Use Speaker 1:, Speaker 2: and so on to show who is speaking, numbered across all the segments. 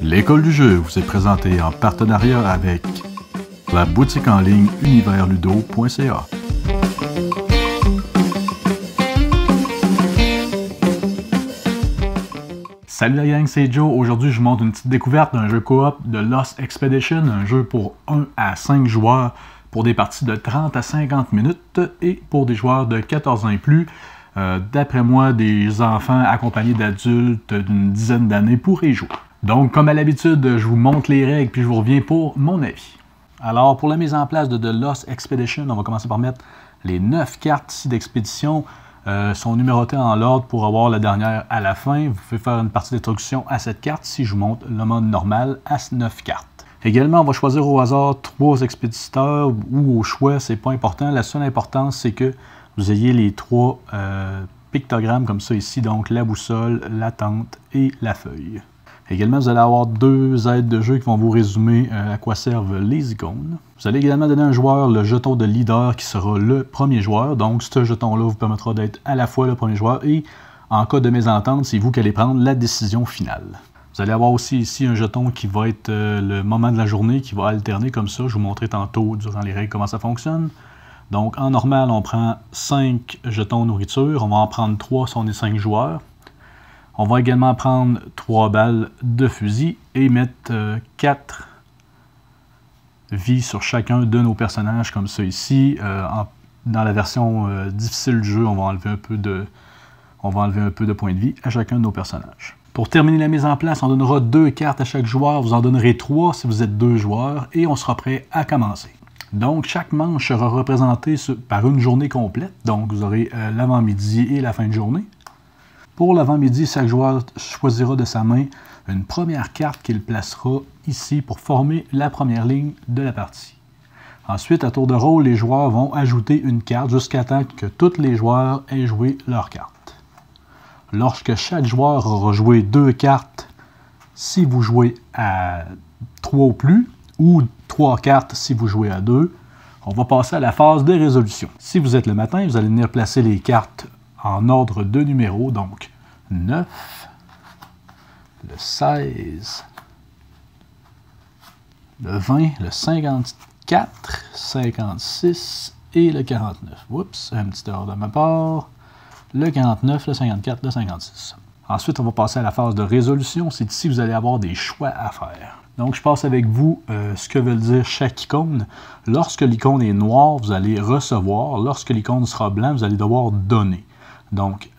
Speaker 1: L'école du jeu vous est présentée en partenariat avec la boutique en ligne universludo.ca. Salut la gang, c'est Joe. Aujourd'hui, je vous montre une petite découverte d'un jeu coop de Lost Expedition, un jeu pour 1 à 5 joueurs pour des parties de 30 à 50 minutes et pour des joueurs de 14 ans et plus. D'après moi, des enfants accompagnés d'adultes d'une dizaine d'années pourraient y jouer. Donc, comme à l'habitude, je vous montre les règles puis je vous reviens pour mon avis. Alors, pour la mise en place de The Lost Expedition, on va commencer par mettre les 9 cartes ici d'expédition. Sont numérotées en l'ordre pour avoir la dernière à la fin. Vous pouvez faire une partie d'introduction à cette carte si je vous montre le mode normal à 9 cartes. Également, on va choisir au hasard 3 expéditeurs ou au choix, c'est pas important. La seule importance, c'est que vous ayez les 3 pictogrammes comme ça ici, donc la boussole, la tente et la feuille. Également, vous allez avoir 2 aides de jeu qui vont vous résumer à quoi servent les icônes. Vous allez également donner à un joueur le jeton de leader qui sera le premier joueur. Donc, ce jeton-là vous permettra d'être à la fois le premier joueur et, en cas de mésentente, c'est vous qui allez prendre la décision finale. Vous allez avoir aussi ici un jeton qui va être le moment de la journée qui va alterner comme ça. Je vous montrerai tantôt durant les règles comment ça fonctionne. Donc, en normal, on prend 5 jetons nourriture. On va en prendre 3 si on est 5 joueurs. On va également prendre 3 balles de fusil et mettre 4 vies sur chacun de nos personnages, comme ça ici. Dans la version difficile du jeu, on va enlever un peu de points de vie à chacun de nos personnages. Pour terminer la mise en place, on donnera 2 cartes à chaque joueur. Vous en donnerez 3 si vous êtes 2 joueurs et on sera prêt à commencer. Donc, chaque manche sera représentée par une journée complète. Donc, vous aurez l'avant-midi et la fin de journée. Pour l'avant-midi, chaque joueur choisira de sa main une première carte qu'il placera ici pour former la première ligne de la partie. Ensuite, à tour de rôle, les joueurs vont ajouter une carte jusqu'à temps que tous les joueurs aient joué leur carte. Lorsque chaque joueur aura joué 2 cartes, si vous jouez à 3 ou plus, ou 3 cartes si vous jouez à 2, on va passer à la phase de résolution. Si vous êtes le matin, vous allez venir placer les cartes en ordre de numéros, donc 9, le 16, le 20, le 54, 56 et le 49. Oups, un petit erreur de ma part. Le 49, le 54, le 56. Ensuite, on va passer à la phase de résolution. C'est ici que vous allez avoir des choix à faire. Donc, je passe avec vous ce que veut dire chaque icône. Lorsque l'icône est noire, vous allez recevoir. Lorsque l'icône sera blanc, vous allez devoir donner. Donc,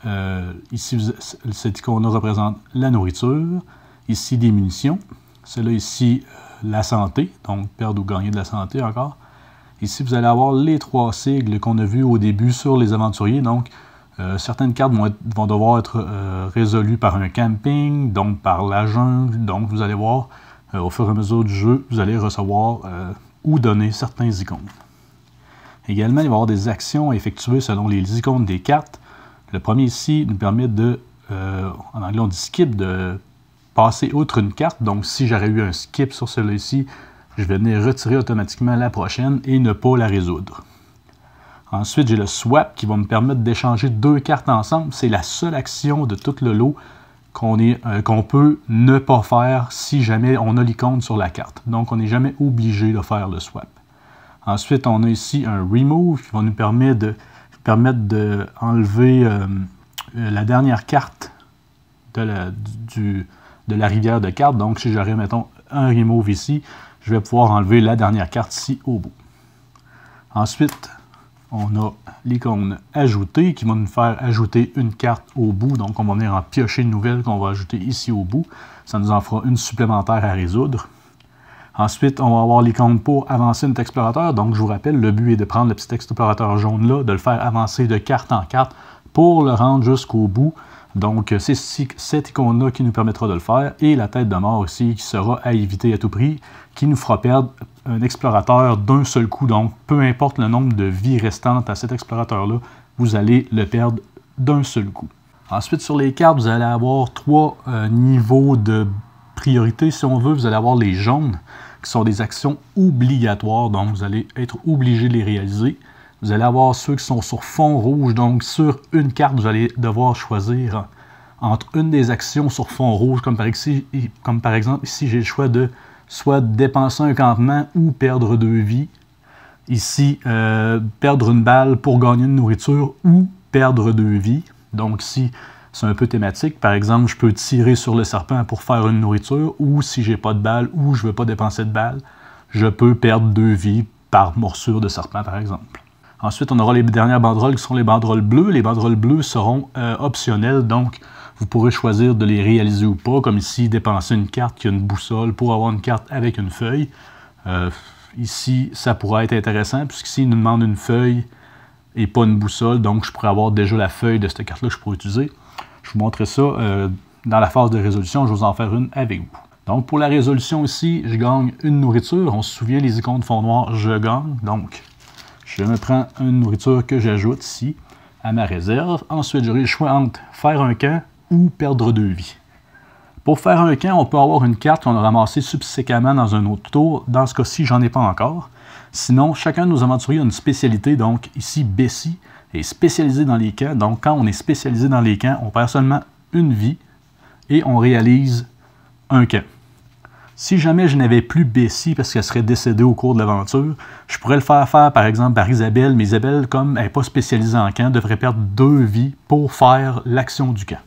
Speaker 1: ici, cette icône-là représente la nourriture. Ici, des munitions. Celle-là, ici, la santé. Donc, perdre ou gagner de la santé encore. Ici, vous allez avoir les 3 sigles qu'on a vus au début sur les aventuriers. Donc, certaines cartes vont devoir être résolues par un camping, donc par la jungle. Donc, vous allez voir, au fur et à mesure du jeu, vous allez recevoir ou donner certains icônes. Également, il va y avoir des actions à effectuer selon les icônes des cartes. Le premier ici nous permet de, en anglais on dit skip, de passer outre une carte. Donc si j'aurais eu un skip sur celui-ci, je vais venir retirer automatiquement la prochaine et ne pas la résoudre. Ensuite, j'ai le swap qui va me permettre d'échanger 2 cartes ensemble. C'est la seule action de tout le lot qu'on peut ne pas faire si jamais on a l'icône sur la carte. Donc on n'est jamais obligé de faire le swap. Ensuite, on a ici un remove qui va nous permettre d'enlever la dernière carte de la rivière de cartes. Donc, si j'aurais, mettons, un remove ici, je vais pouvoir enlever la dernière carte ici au bout. Ensuite, on a l'icône ajouter qui va nous faire ajouter une carte au bout. Donc, on va venir en piocher une nouvelle qu'on va ajouter ici au bout. Ça nous en fera une supplémentaire à résoudre. Ensuite, on va avoir l'icône pour avancer notre explorateur. Donc, je vous rappelle, le but est de prendre le petit explorateur jaune-là, de le faire avancer de carte en carte pour le rendre jusqu'au bout. Donc, c'est cette icône-là qui nous permettra de le faire. Et la tête de mort aussi, qui sera à éviter à tout prix, qui nous fera perdre un explorateur d'un seul coup. Donc, peu importe le nombre de vies restantes à cet explorateur-là, vous allez le perdre d'un seul coup. Ensuite, sur les cartes, vous allez avoir 3 niveaux de priorité, si on veut. Vous allez avoir les jaunes, qui sont des actions obligatoires, donc vous allez être obligé de les réaliser. Vous allez avoir ceux qui sont sur fond rouge, donc sur une carte, vous allez devoir choisir entre une des actions sur fond rouge, comme par exemple ici j'ai le choix de soit dépenser un campement ou perdre 2 vies. Ici, perdre une balle pour gagner une nourriture ou perdre 2 vies. Donc ici, c'est un peu thématique. Par exemple, je peux tirer sur le serpent pour faire une nourriture, ou si j'ai pas de balle ou je veux pas dépenser de balle, je peux perdre 2 vies par morsure de serpent, par exemple. Ensuite, on aura les dernières banderoles qui sont les banderoles bleues. Les banderoles bleues seront optionnelles, donc vous pourrez choisir de les réaliser ou pas, comme ici, dépenser une carte qui a une boussole pour avoir une carte avec une feuille. Ici, ça pourrait être intéressant, puisqu'ici, il nous demande une feuille et pas une boussole, donc je pourrais avoir déjà la feuille de cette carte-là que je pourrais utiliser. Je vous montrerai ça dans la phase de résolution, je vais vous en faire une avec vous. Donc, pour la résolution ici, je gagne une nourriture. On se souvient, les icônes fond noir, je gagne. Donc, je me prends une nourriture que j'ajoute ici à ma réserve. Ensuite, j'aurai le choix entre faire un camp ou perdre 2 vies. Pour faire un camp, on peut avoir une carte qu'on a ramassée subséquemment dans un autre tour. Dans ce cas-ci, j'en ai pas encore. Sinon, chacun de nos aventuriers a une spécialité. Donc, ici, Bessie est spécialisé dans les camps. Donc, quand on est spécialisé dans les camps, on perd seulement une vie et on réalise un camp. Si jamais je n'avais plus Bessie parce qu'elle serait décédée au cours de l'aventure, je pourrais le faire par exemple par Isabelle, mais Isabelle, comme elle n'est pas spécialisée en camp, devrait perdre 2 vies pour faire l'action du camp.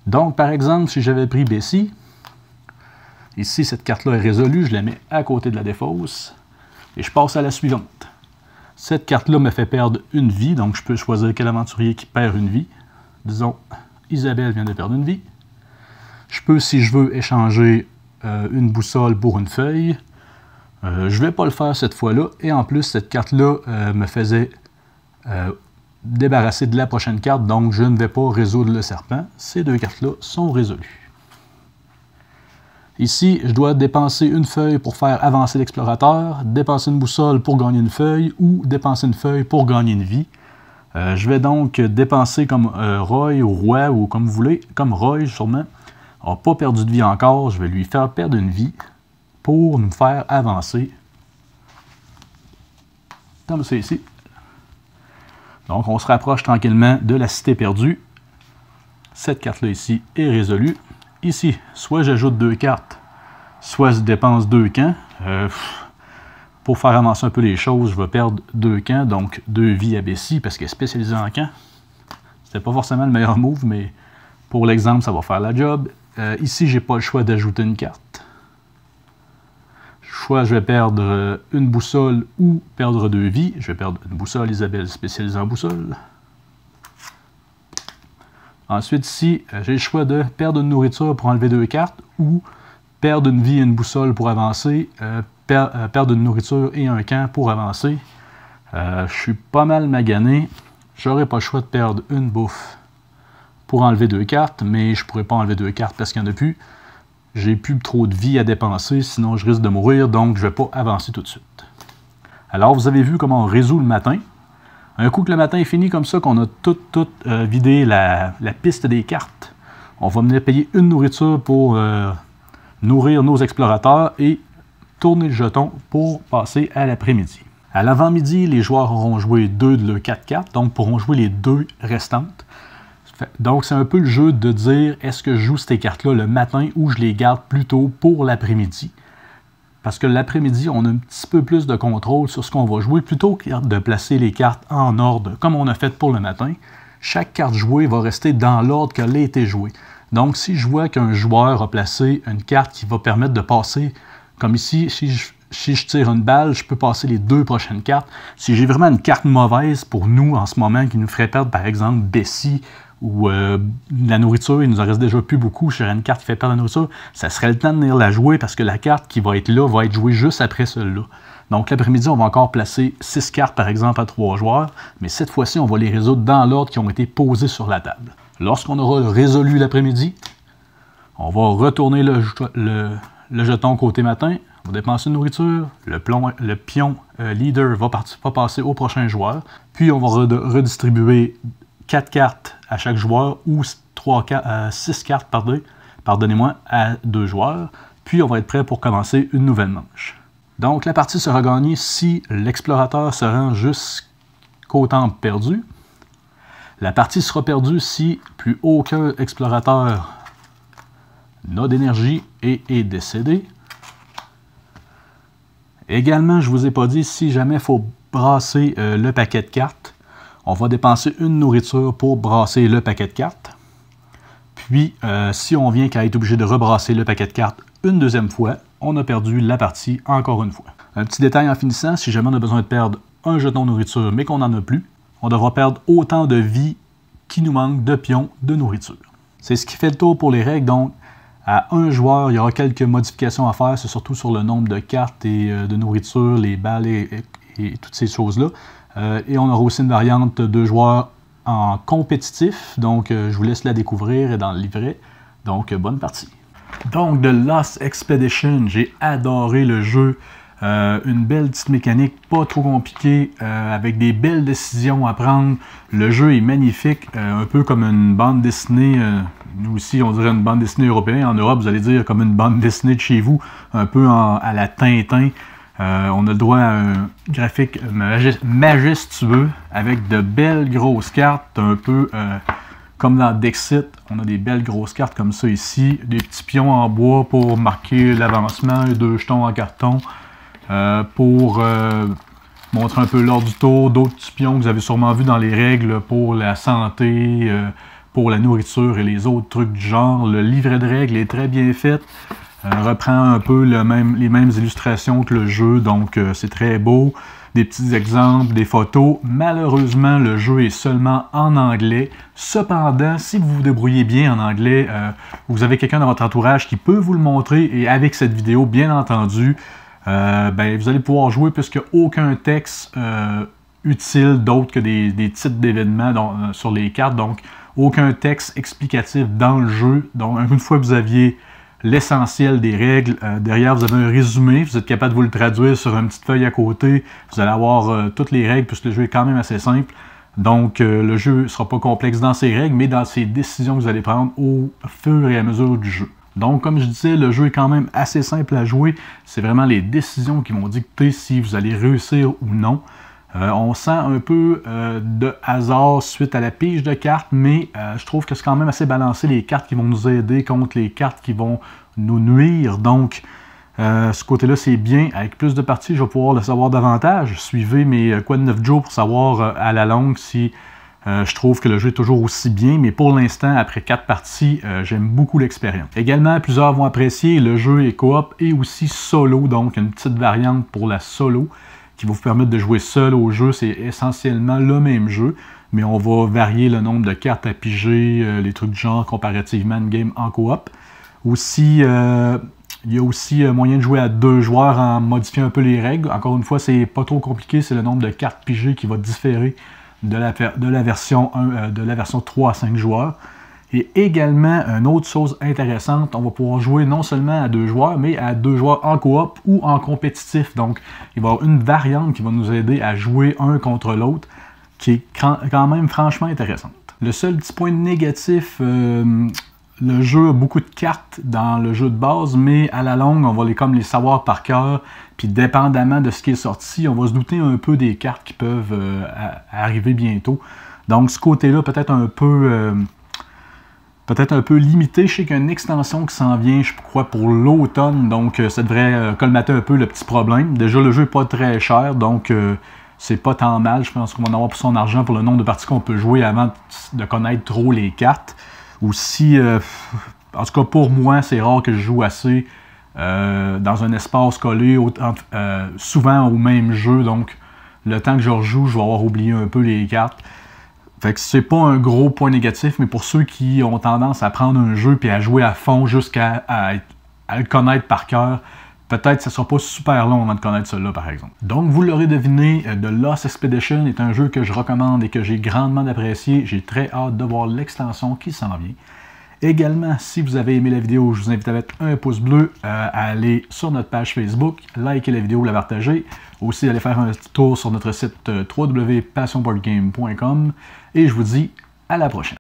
Speaker 1: Donc, par exemple, si j'avais pris Bessie, ici, cette carte-là est résolue, je la mets à côté de la défausse, et je passe à la suivante. Cette carte-là me fait perdre une vie, donc je peux choisir quel aventurier qui perd une vie. Disons, Isabelle vient de perdre une vie. Je peux, si je veux, échanger une boussole pour une feuille. Je ne vais pas le faire cette fois-là, et en plus, cette carte-là me faisait débarrasser de la prochaine carte, donc je ne vais pas résoudre le serpent. Ces 2 cartes-là sont résolues. Ici, je dois dépenser une feuille pour faire avancer l'explorateur, dépenser une boussole pour gagner une feuille, ou dépenser une feuille pour gagner une vie. Je vais donc dépenser comme Roy ou Roi, ou comme vous voulez, comme Roy sûrement. On n'a pas perdu de vie encore, je vais lui faire perdre une vie pour nous faire avancer. Comme ça ici. Donc, on se rapproche tranquillement de la cité perdue. Cette carte-là ici est résolue. Ici, soit j'ajoute 2 cartes, soit je dépense 2 camps. Pour faire avancer un peu les choses, je vais perdre 2 camps, donc 2 vies à Bessie, parce qu'elle est spécialisée en camp. C'était pas forcément le meilleur move, mais pour l'exemple, ça va faire la job. Ici, j'ai pas le choix d'ajouter une carte. Soit je vais perdre une boussole ou perdre 2 vies. Je vais perdre une boussole, Isabelle spécialisée en boussole. Ensuite, ici, j'ai le choix de perdre une nourriture pour enlever 2 cartes ou perdre une vie et une boussole pour avancer, perdre une nourriture et un camp pour avancer. Je suis pas mal magané. J'aurais pas le choix de perdre une bouffe pour enlever 2 cartes, mais je pourrais pas enlever 2 cartes parce qu'il n'y en a plus. J'ai plus trop de vie à dépenser, sinon je risque de mourir, donc je ne vais pas avancer tout de suite. Alors, vous avez vu comment on résout le matin. Un coup que le matin est fini comme ça, qu'on a tout vidé la piste des cartes, on va venir payer une nourriture pour nourrir nos explorateurs et tourner le jeton pour passer à l'après-midi. À l'avant-midi, les joueurs auront joué 2 de leurs 4 cartes, donc pourront jouer les 2 restantes. Donc, c'est un peu le jeu de dire, est-ce que je joue ces cartes-là le matin ou je les garde plutôt pour l'après-midi? Parce que l'après-midi, on a un petit peu plus de contrôle sur ce qu'on va jouer, plutôt que de placer les cartes en ordre, comme on a fait pour le matin. Chaque carte jouée va rester dans l'ordre qu'elle a été jouée. Donc, si je vois qu'un joueur a placé une carte qui va permettre de passer, comme ici, si je tire une balle, je peux passer les 2 prochaines cartes. Si j'ai vraiment une carte mauvaise pour nous en ce moment, qui nous ferait perdre, par exemple, Bessie, ou la nourriture, il nous en reste déjà plus beaucoup, j'aurais une carte qui fait perdre la nourriture, ça serait le temps de venir la jouer parce que la carte qui va être là va être jouée juste après celle-là. Donc l'après-midi, on va encore placer 6 cartes par exemple à 3 joueurs, mais cette fois-ci, on va les résoudre dans l'ordre qui ont été posés sur la table. Lorsqu'on aura résolu l'après-midi, on va retourner le jeton côté matin, on va dépenser une nourriture, le pion leader va passer au prochain joueur, puis on va redistribuer 4 cartes à chaque joueur ou 6 cartes, pardonnez-moi, à 2 joueurs. Puis on va être prêt pour commencer une nouvelle manche. Donc la partie sera gagnée si l'explorateur se rend jusqu'au temple perdu. La partie sera perdue si plus aucun explorateur n'a d'énergie et est décédé. Également, je ne vous ai pas dit, si jamais il faut brasser le paquet de cartes, on va dépenser une nourriture pour brasser le paquet de cartes. Puis, si on vient qu'à être obligé de rebrasser le paquet de cartes une deuxième fois, on a perdu la partie encore une fois. Un petit détail en finissant, si jamais on a besoin de perdre un jeton de nourriture mais qu'on n'en a plus, on devra perdre autant de vie qu'il nous manque de pions de nourriture. C'est ce qui fait le tour pour les règles, donc à un joueur, il y aura quelques modifications à faire, c'est surtout sur le nombre de cartes et de nourriture, les balles et toutes ces choses-là. Et on aura aussi une variante de joueurs en compétitif, donc je vous laisse la découvrir dans le livret. Donc bonne partie. Donc de Lost Expedition, j'ai adoré le jeu. Une belle petite mécanique, pas trop compliquée, avec des belles décisions à prendre. Le jeu est magnifique, un peu comme une bande dessinée, nous aussi on dirait une bande dessinée européenne, en Europe vous allez dire comme une bande dessinée de chez vous, un peu à la Tintin. On a le droit à un graphique majestueux, avec de belles grosses cartes, un peu comme dans Dexit, on a des belles grosses cartes comme ça ici, des petits pions en bois pour marquer l'avancement, 2 jetons en carton. Pour montrer un peu l'ordre du tour, d'autres petits pions que vous avez sûrement vu dans les règles pour la santé, pour la nourriture et les autres trucs du genre. Le livret de règles est très bien fait, reprend un peu les mêmes illustrations que le jeu, donc c'est très beau. Des petits exemples, des photos. Malheureusement, le jeu est seulement en anglais. Cependant, si vous vous débrouillez bien en anglais, vous avez quelqu'un dans votre entourage qui peut vous le montrer, et avec cette vidéo, bien entendu, vous allez pouvoir jouer puisqu'il n'y a aucun texte utile d'autre que des titres d'événements sur les cartes, donc aucun texte explicatif dans le jeu. Donc une fois que vous aviez l'essentiel des règles, derrière vous avez un résumé, vous êtes capable de vous le traduire sur une petite feuille à côté, vous allez avoir toutes les règles puisque le jeu est quand même assez simple. Donc le jeu ne sera pas complexe dans ses règles, mais dans ses décisions que vous allez prendre au fur et à mesure du jeu. Donc, comme je disais, le jeu est quand même assez simple à jouer. C'est vraiment les décisions qui vont dicter si vous allez réussir ou non. On sent un peu de hasard suite à la pige de cartes, mais je trouve que c'est quand même assez balancé, les cartes qui vont nous aider contre les cartes qui vont nous nuire. Donc, ce côté-là, c'est bien. Avec plus de parties, je vais pouvoir le savoir davantage. Suivez mes Quad 9 Joe pour savoir à la longue si... je trouve que le jeu est toujours aussi bien, mais pour l'instant, après 4 parties, j'aime beaucoup l'expérience. Également, plusieurs vont apprécier, le jeu est coop et aussi solo, donc une petite variante pour la solo qui va vous permettre de jouer seul au jeu. C'est essentiellement le même jeu, mais on va varier le nombre de cartes à piger, les trucs du genre comparativement une game en coop. Aussi, il y a aussi moyen de jouer à 2 joueurs en modifiant un peu les règles. Encore une fois, c'est pas trop compliqué, c'est le nombre de cartes pigées qui va différer de la version 3 à 5 joueurs. Et également, une autre chose intéressante, on va pouvoir jouer non seulement à 2 joueurs, mais à 2 joueurs en coop ou en compétitif. Donc, il va y avoir une variante qui va nous aider à jouer un contre l'autre, qui est quand même franchement intéressante. Le seul petit point négatif, le jeu a beaucoup de cartes dans le jeu de base, mais à la longue, on va les savoir par cœur. Puis dépendamment de ce qui est sorti, on va se douter un peu des cartes qui peuvent arriver bientôt. Donc ce côté-là, peut-être un peu limité. Je sais qu'il y a une extension qui s'en vient, je crois, pour l'automne. Donc ça devrait colmater un peu le petit problème. Déjà, le jeu n'est pas très cher, donc c'est pas tant mal. Je pense qu'on va en avoir pour son argent pour le nombre de parties qu'on peut jouer avant de connaître trop les cartes. Ou si, en tout cas pour moi, c'est rare que je joue assez dans un espace collé, souvent au même jeu. Donc le temps que je rejoue, je vais avoir oublié un peu les cartes. Fait que c'est pas un gros point négatif, mais pour ceux qui ont tendance à prendre un jeu et à jouer à fond jusqu'à le connaître par cœur, peut-être que ce ne sera pas super long avant de connaître celui-là, par exemple. Donc, vous l'aurez deviné, The Lost Expedition est un jeu que je recommande et que j'ai grandement apprécié. J'ai très hâte de voir l'extension qui s'en vient. Également, si vous avez aimé la vidéo, je vous invite à mettre un pouce bleu, à aller sur notre page Facebook, liker la vidéo, la partager. Aussi, aller faire un petit tour sur notre site www.passionboardgame.com. Et je vous dis à la prochaine.